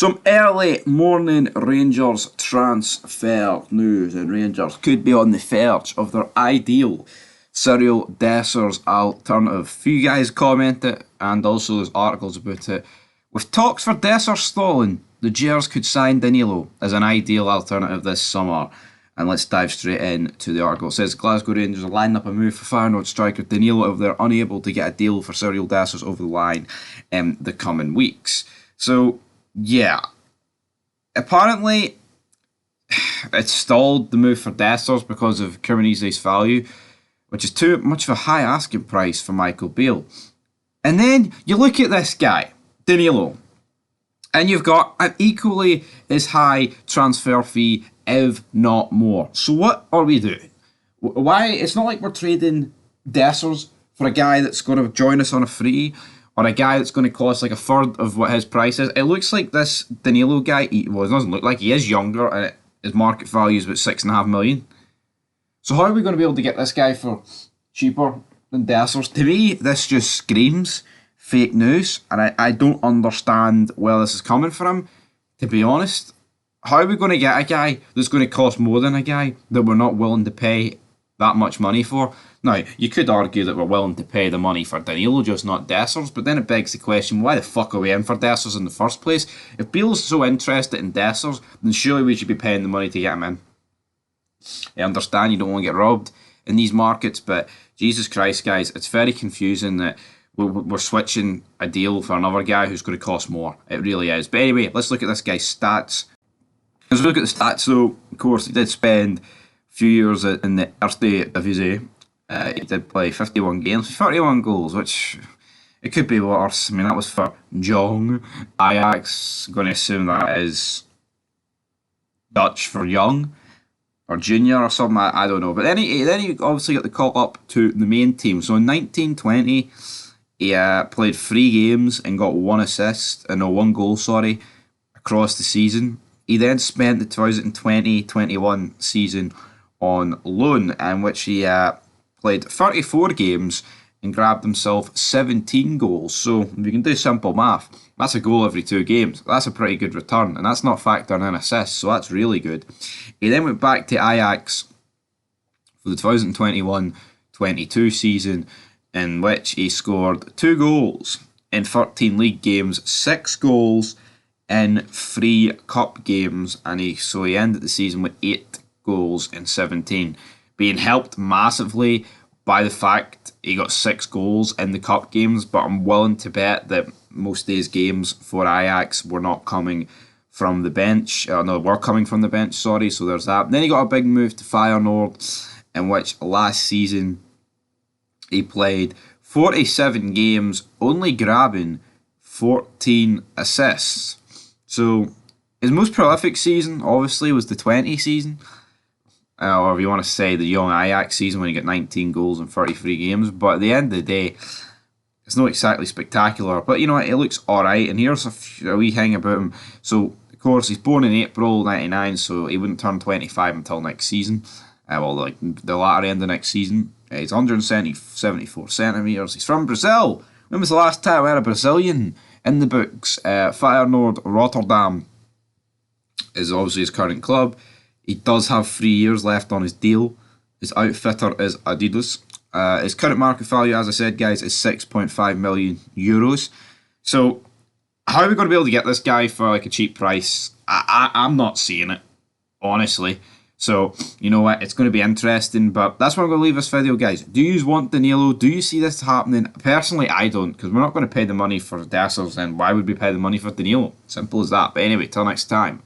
Some early morning Rangers transfer news, and Rangers could be on the verge of their ideal Cyriel Desser's alternative. Few guys commented, and also there's articles about it. With talks for Desser stalling, the Gers could sign Danilo as an ideal alternative this summer. And let's dive straight into the article. It says Glasgow Rangers are lining up a move for Feyenoord striker Danilo if they're unable to get a deal for Cyriel Dessers over the line in the coming weeks. So, yeah. Apparently, it stalled the move for Dessers because of Cremonese's value, which is too much of a high asking price for Michael Beale. And then you look at this guy, Danilo, and you've got an equally as high transfer fee, if not more. So what are we doing? Why? It's not like we're trading Dessers for a guy that's going to join us on a free, or a guy that's going to cost like a third of what his price is. It looks like this Danilo guy, well, it doesn't look like, he is younger, and his market value is about 6.5 million. So how are we going to be able to get this guy for cheaper than Dessers? To me, this just screams fake news, and I don't understand where this is coming from, to be honest. How are we going to get a guy that's going to cost more than a guy that we're not willing to pay that much money for? Now, you could argue that we're willing to pay the money for Danilo, just not Dessers, but then it begs the question, why the fuck are we in for Dessers in the first place? If Beale's so interested in Dessers, then surely we should be paying the money to get him in. I understand you don't want to get robbed in these markets, but Jesus Christ, guys, it's very confusing that we're switching a deal for another guy who's going to cost more. It really is. But anyway, let's look at this guy's stats. Let's look at the stats. So, of course, he did spend a few years in the Eerste Divisie. He did play 51 games, 31 goals, which it could be worse. I mean, that was for Jong. Ajax, going to assume that is Dutch for young or junior or something. I don't know. But then he obviously got the call up to the main team. So in 1920, he played 3 games and got 1 goal, across the season. He then spent the 2020-21 season on loan, in which he played 34 games and grabbed himself 17 goals. So if you can do simple math, that's a goal every 2 games. That's a pretty good return, and that's not factoring in assists, so that's really good. He then went back to Ajax for the 2021-22 season, in which he scored 2 goals in 13 league games, 6 goals in 3 cup games, and he ended the season with 8 goals in 17, being helped massively by the fact he got 6 goals in the cup games. But I'm willing to bet that most of these games for Ajax were not coming from the bench. Were coming from the bench, sorry, so there's that. Then he got a big move to Feyenoord, in which last season he played 47 games, only grabbing 14 assists. So his most prolific season, obviously, was the 20 season. Or if you want to say the young Ajax season when he got 19 goals in 33 games. But at the end of the day, it's not exactly spectacular. But you know what, it looks alright. And here's a wee thing about him. So, of course, he's born in April 99, so he wouldn't turn 25 until next season. Like the latter end of next season. He's 174 centimetres. He's from Brazil. When was the last time we had a Brazilian in the books? Feyenoord Rotterdam is obviously his current club. He does have 3 years left on his deal. His outfitter is Adidas. His current market value, as I said, guys, is 6.5 million euros. So, how are we going to be able to get this guy for like a cheap price? I'm not seeing it, honestly. So, you know what? It's going to be interesting, but that's where I'm going to leave this video, guys. Do you want Danilo? Do you see this happening? Personally, I don't, because we're not going to pay the money for Dessers, and why would we pay the money for Danilo? Simple as that. But anyway, till next time.